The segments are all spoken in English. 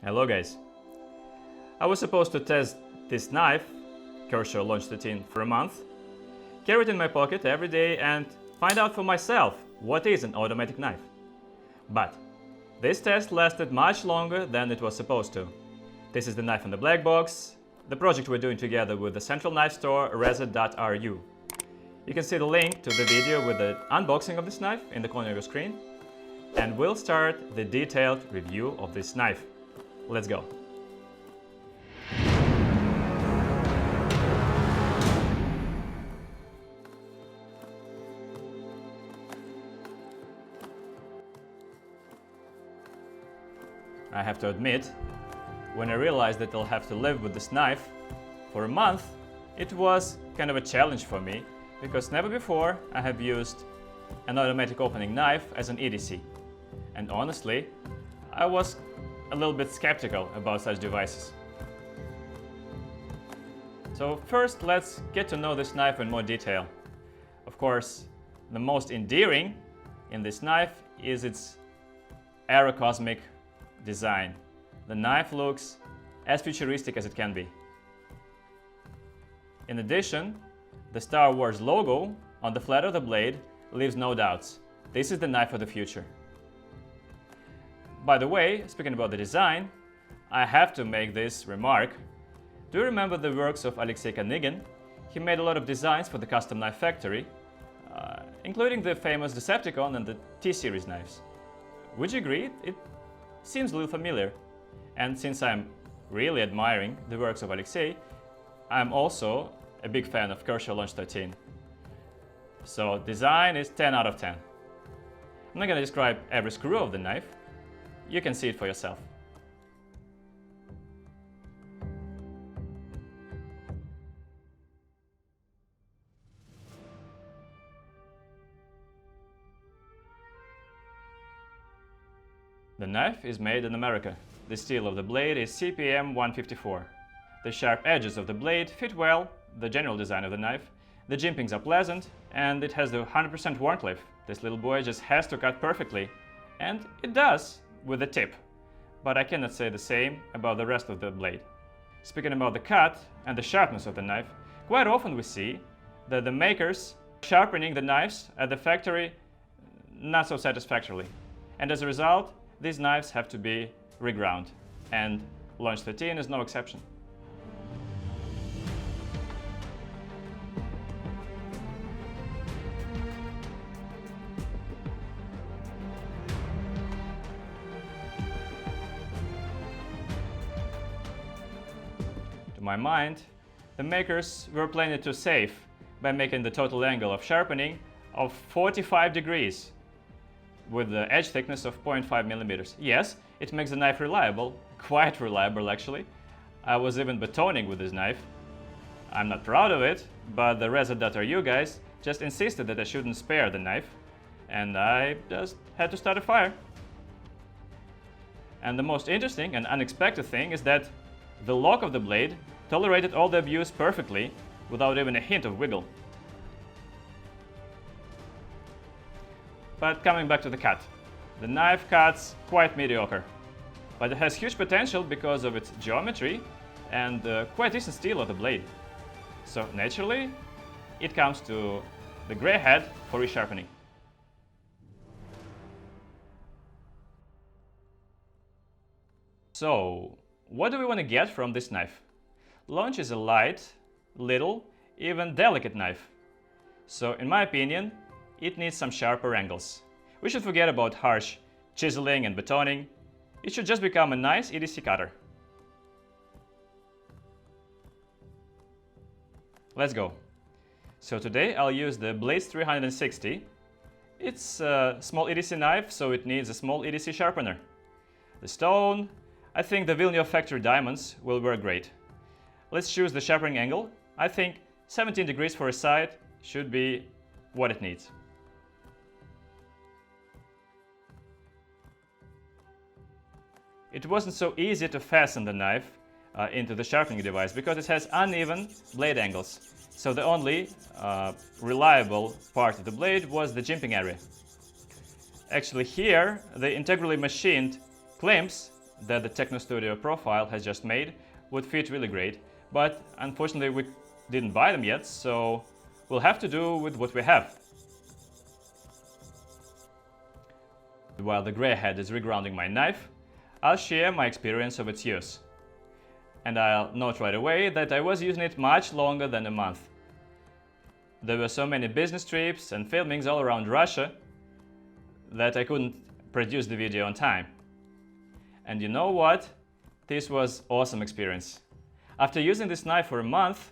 Hello guys! I was supposed to test this knife, Kershaw Launch 13, for a month, carry it in my pocket every day and find out for myself what is an automatic knife. But this test lasted much longer than it was supposed to. This is the knife in the black box, the project we're doing together with the central knife store reza.ru. You can see the link to the video with the unboxing of this knife in the corner of your screen, and we'll start the detailed review of this knife. Let's go! I have to admit, when I realized that I'll have to live with this knife for a month, it was kind of a challenge for me, because never before I have used an automatic opening knife as an EDC. And honestly, I was a little bit skeptical about such devices. So first, let's get to know this knife in more detail. Of course, the most endearing in this knife is its aerocosmic design. The knife looks as futuristic as it can be. In addition, the Star Wars logo on the flat of the blade leaves no doubts. This is the knife of the future. By the way, speaking about the design, I have to make this remark. Do you remember the works of Alexei Kanygin? He made a lot of designs for the Custom Knife Factory, including the famous Decepticon and the T-Series knives. Would you agree? It seems a little familiar. And since I'm really admiring the works of Alexei, I'm also a big fan of Kershaw Launch 13. So design is 10 out of 10. I'm not going to describe every screw of the knife. You can see it for yourself. The knife is made in America. The steel of the blade is CPM 154. The sharp edges of the blade fit well the general design of the knife. The jimpings are pleasant, and it has the 100% Warncliffe. This little boy just has to cut perfectly, and it does with the tip. But I cannot say the same about the rest of the blade. Speaking about the cut and the sharpness of the knife, quite often we see that the makers sharpening the knives at the factory not so satisfactorily. And as a result, these knives have to be reground, and Launch 13 is no exception. To my mind, the makers were planning to save by making the total angle of sharpening of 45 degrees with the edge thickness of 0.5 millimeters. Yes, it makes the knife reliable, quite reliable actually. I was even batoning with this knife. I'm not proud of it, but the reza.ru guys just insisted that I shouldn't spare the knife, and I just had to start a fire. And the most interesting and unexpected thing is that the lock of the blade tolerated all the abuse perfectly without even a hint of wiggle. But coming back to the cut. The knife cuts quite mediocre, but it has huge potential because of its geometry and the quite decent steel of the blade. So naturally, it comes to the gray head for re-sharpening. So, what do we want to get from this knife? Launch is a light, little, even delicate knife. So in my opinion, it needs some sharper angles. We should forget about harsh chiseling and batoning. It should just become a nice EDC cutter. Let's go. So today I'll use the Blades 360. It's a small EDC knife, so it needs a small EDC sharpener. The stone, I think the Vilnius factory diamonds will work great. Let's choose the sharpening angle. I think 17 degrees for a side should be what it needs. It wasn't so easy to fasten the knife into the sharpening device because it has uneven blade angles. So the only reliable part of the blade was the jimping area. Actually here, the integrally machined clamps that the Techno Studio profile has just made would fit really great, but unfortunately we didn't buy them yet, so we'll have to do with what we have. While the grey head is regrounding my knife, I'll share my experience of its use. And I'll note right away that I was using it much longer than a month. There were so many business trips and filmings all around Russia that I couldn't produce the video on time. And you know what? This was an awesome experience. After using this knife for a month,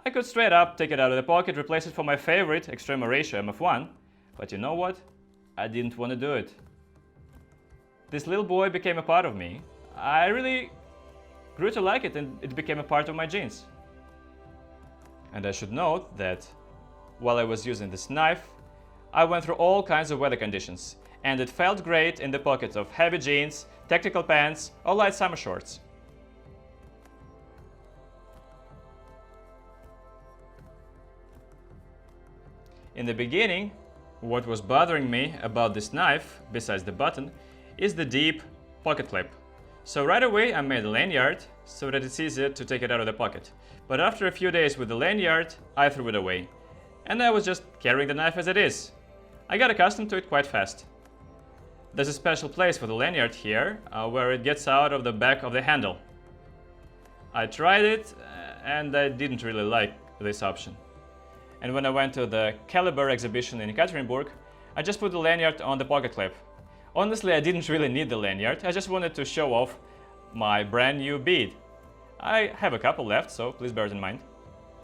I could straight up take it out of the pocket, replace it for my favorite Extrema Ratio MF1, but you know what? I didn't want to do it. This little boy became a part of me. I really grew to like it, and it became a part of my genes. And I should note that while I was using this knife, I went through all kinds of weather conditions, and it felt great in the pockets of heavy jeans, tactical pants, or light summer shorts. In the beginning, what was bothering me about this knife, besides the button, is the deep pocket clip. So right away I made a lanyard so that it's easier to take it out of the pocket. But after a few days with the lanyard, I threw it away. And I was just carrying the knife as it is. I got accustomed to it quite fast. There's a special place for the lanyard here, where it gets out of the back of the handle. I tried it and I didn't really like this option. And when I went to the Caliber exhibition in Ekaterinburg, I just put the lanyard on the pocket clip. Honestly, I didn't really need the lanyard, I just wanted to show off my brand new bead. I have a couple left, so please bear it in mind.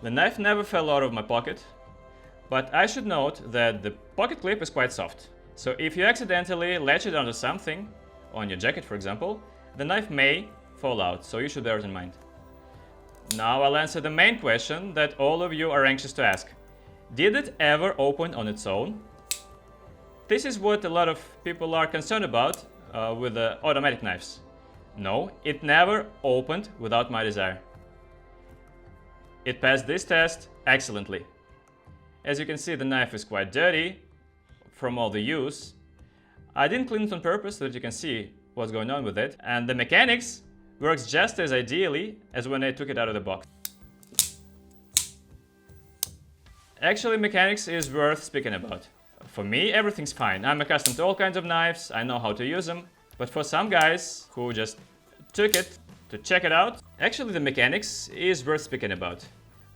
The knife never fell out of my pocket, but I should note that the pocket clip is quite soft. So if you accidentally latch it onto something, on your jacket for example, the knife may fall out, so you should bear it in mind. Now I'll answer the main question that all of you are anxious to ask. Did it ever open on its own? This is what a lot of people are concerned about with the automatic knives. No, it never opened without my desire. It passed this test excellently. As you can see, the knife is quite dirty from all the use. I didn't clean it on purpose so that you can see what's going on with it, and the mechanics works just as ideally as when I took it out of the box. Actually, mechanics is worth speaking about. For me, everything's fine. I'm accustomed to all kinds of knives, I know how to use them, but for some guys who just took it to check it out, actually the mechanics is worth speaking about.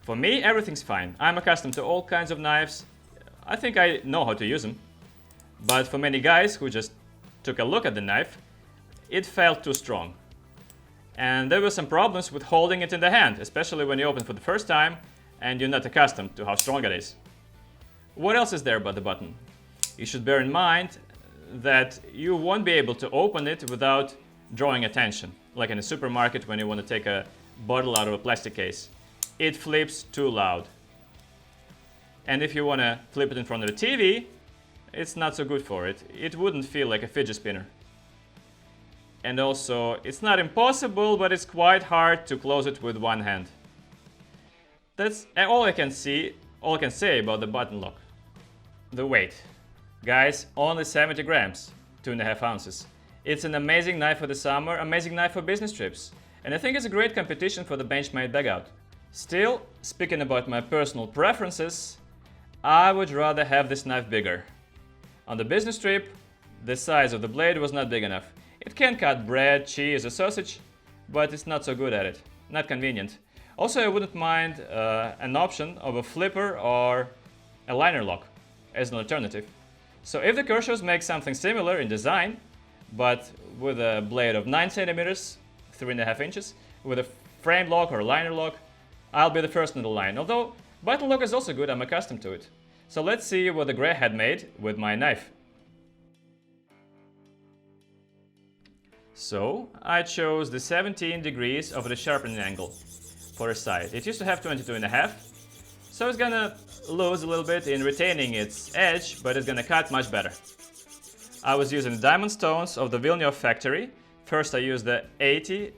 For me, everything's fine. I'm accustomed to all kinds of knives. I think I know how to use them. But for many guys who just took a look at the knife, it felt too strong. And there were some problems with holding it in the hand, especially when you open for the first time and you're not accustomed to how strong it is. What else is there about the button? You should bear in mind that you won't be able to open it without drawing attention, like in a supermarket when you want to take a bottle out of a plastic case. It flips too loud. And if you want to flip it in front of the TV, it's not so good for it. It wouldn't feel like a fidget spinner. And also, it's not impossible, but it's quite hard to close it with one hand. That's all I can say about the button lock. The weight. Guys, only 70 grams, 2.5 ounces. It's an amazing knife for the summer, amazing knife for business trips. And I think it's a great competition for the Benchmade bagout. Still, speaking about my personal preferences, I would rather have this knife bigger. On the business trip, the size of the blade was not big enough. It can cut bread, cheese or sausage, but it's not so good at it. Not convenient. Also, I wouldn't mind an option of a flipper or a liner lock as an alternative. So if the Kershaws make something similar in design, but with a blade of 9 centimeters, 3.5 inches, with a frame lock or liner lock, I'll be the first in the line. Although button lock is also good, I'm accustomed to it. So let's see what the grey head made with my knife. So I chose the 17 degrees of the sharpening angle for a side. It used to have 22.5, so it's gonna lose a little bit in retaining its edge, but it's gonna cut much better. I was using diamond stones of the Vilnius factory. First I used the 80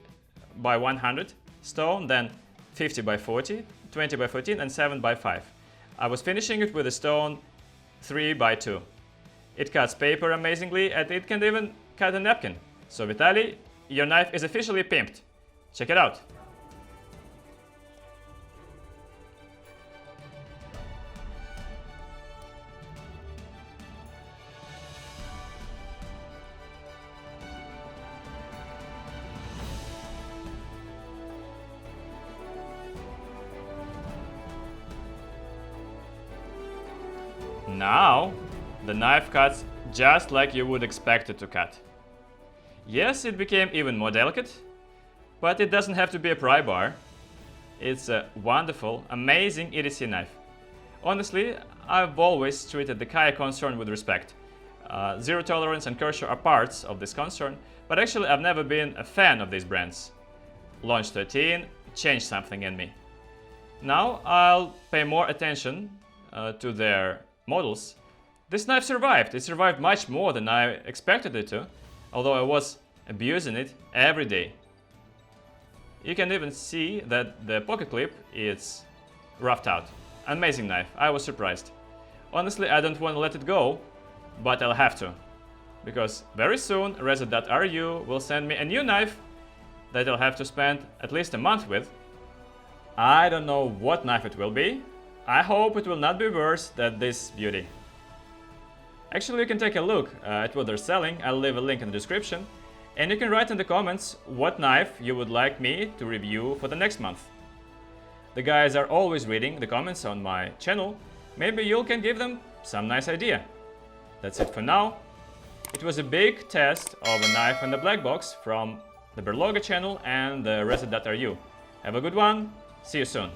by 100 stone, then 50 by 40, 20 by 14 and 7 by 5. I was finishing it with a stone 3 by 2. It cuts paper amazingly and it can even cut a napkin. So Vitaly your knife is officially pimped. Check it out. Now, the knife cuts just like you would expect it to cut. Yes, it became even more delicate, but it doesn't have to be a pry bar. It's a wonderful, amazing EDC knife. Honestly, I've always treated the Kaya concern with respect. Zero Tolerance and Kershaw are parts of this concern, but actually I've never been a fan of these brands. Launch 13 changed something in me. Now I'll pay more attention to their models. This knife survived. It survived much more than I expected it to, although I was abusing it every day. You can even see that the pocket clip is roughed out. Amazing knife. I was surprised. Honestly, I don't want to let it go, but I'll have to, because very soon Reset.ru will send me a new knife that I'll have to spend at least a month with. I don't know what knife it will be. I hope it will not be worse than this beauty. Actually, you can take a look at what they're selling. I'll leave a link in the description. And you can write in the comments what knife you would like me to review for the next month. The guys are always reading the comments on my channel. Maybe you can give them some nice idea. That's it for now. It was a big test of a knife in the black box from the Berloga channel and the Reset.ru. Have a good one. See you soon.